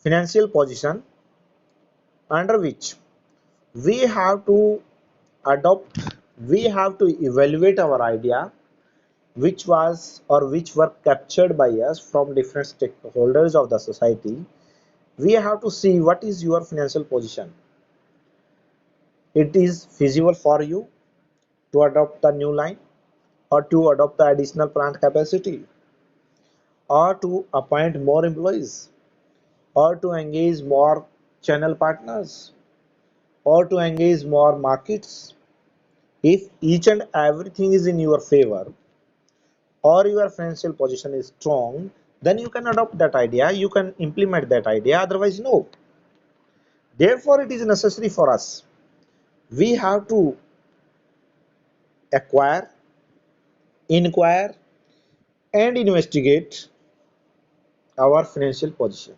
financial position under which we have to adopt, we have to evaluate our idea which was or which were captured by us from different stakeholders of the society. We have to see what is your financial position. It is feasible for you to adopt the new line, or to adopt the additional plant capacity, or to appoint more employees, or to engage more channel partners, or to engage more markets. If each and everything is in your favor, or your financial position is strong, then you can adopt that idea, you can implement that idea, otherwise no. Therefore it is necessary for us, we have to acquire, inquire and investigate our financial position,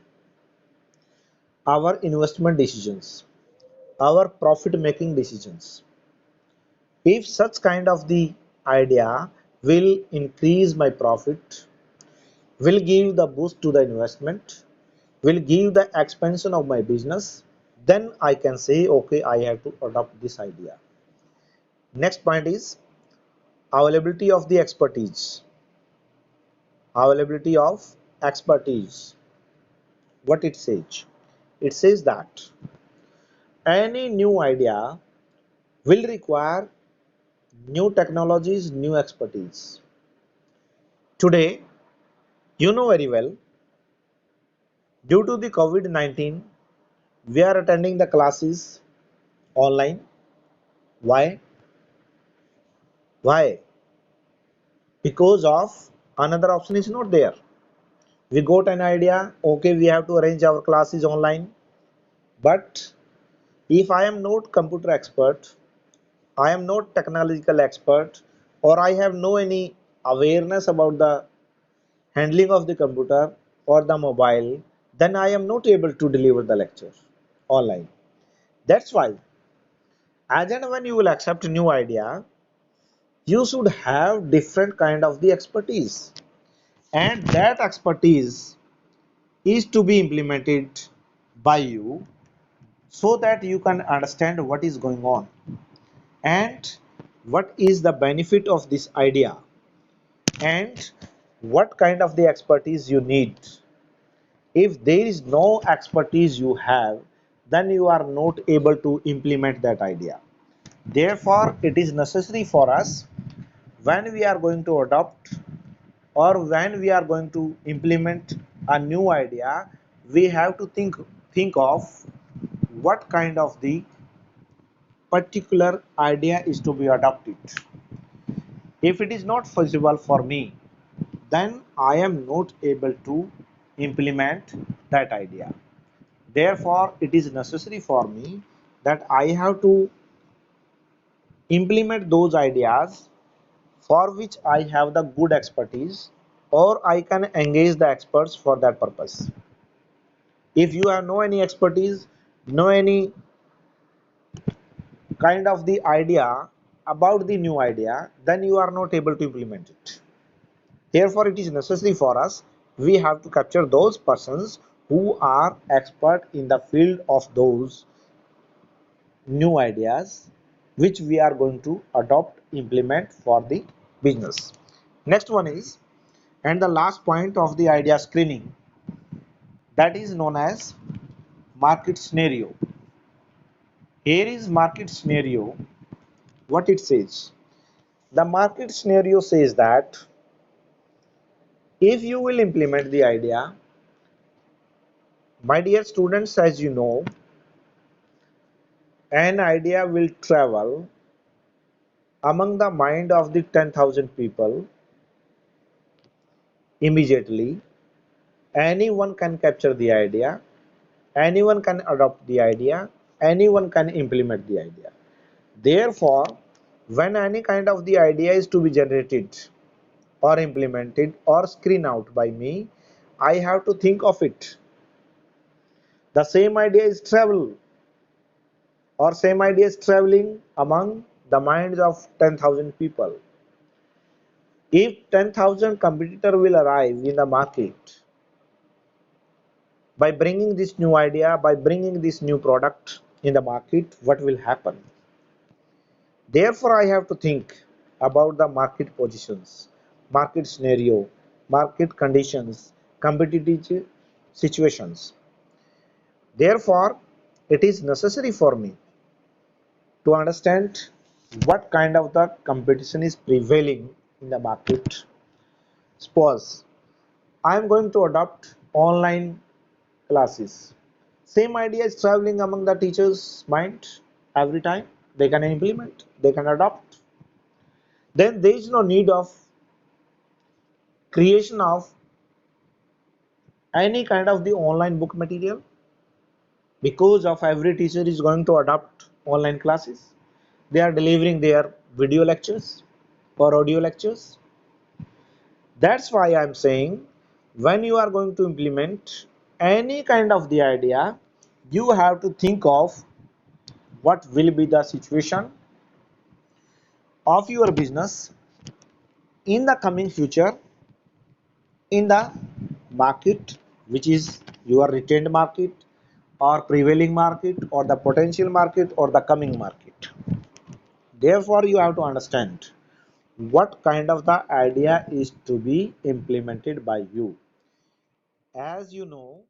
our investment decisions, our profit making decisions. If such kind of the idea will increase my profit, will give the boost to the investment, will give the expansion of my business, then I can say, okay, I have to adopt this idea. Next point is availability of the expertise. Availability of expertise. What it says? It says that any new idea will require new technologies, new expertise. Today, you know very well, due to the COVID-19, we are attending the classes online. Why? Why? Because of another option is not there. We got an idea, okay, we have to arrange our classes online. But if I am not computer expert, I am not technological expert, or I have no any awareness about the handling of the computer or the mobile, then I am not able to deliver the lecture online. That's why, as and when you will accept a new idea, you should have different kind of the expertise, and that expertise is to be implemented by you, so that you can understand what is going on and what is the benefit of this idea and what kind of the expertise you need. If there is no expertise you have, then you are not able to implement that idea. Therefore it is necessary for us, when we are going to adopt or when we are going to implement a new idea, we have to think of what kind of the particular idea is to be adopted. If it is not feasible for me, then I am not able to implement that idea. Therefore, it is necessary for me that I have to implement those ideas for which I have the good expertise, or I can engage the experts for that purpose. If you have no any expertise, no any kind of the idea about the new idea, then you are not able to implement it. Therefore, it is necessary for us, we have to capture those persons who are expert in the field of those new ideas which we are going to adopt, implement for the business. Next one is, and the last point of the idea screening, that is known as market scenario. Here is market scenario. What it says? The market scenario says that if you will implement the idea, my dear students, as you know, an idea will travel among the mind of the 10,000 people immediately. Anyone can capture the idea, anyone can adopt the idea, anyone can implement the idea. Therefore, when any kind of the idea is to be generated or implemented or screen out by me, I have to think of it. The same idea is travel, or same idea is traveling among the minds of 10,000 people. If 10,000 competitor will arrive in the market, By bringing this new idea, by bringing this new product in the market, what will happen? Therefore, I have to think about the market positions, market scenario, market conditions, competitive situations. Therefore, it is necessary for me to understand what kind of the competition is prevailing in the market. Suppose I am going to adopt online classes. Same idea is traveling among the teachers' mind every time. They can implement, they can adopt. Then there is no need of creation of any kind of the online book material because of every teacher is going to adopt online classes. They are delivering their video lectures or audio lectures. That's why I'm saying when you are going to implement any kind of the idea, you have to think of what will be the situation of your business in the coming future in the market, which is your retained market or prevailing market or the potential market or the coming market. Therefore, you have to understand what kind of the idea is to be implemented by you. As you know,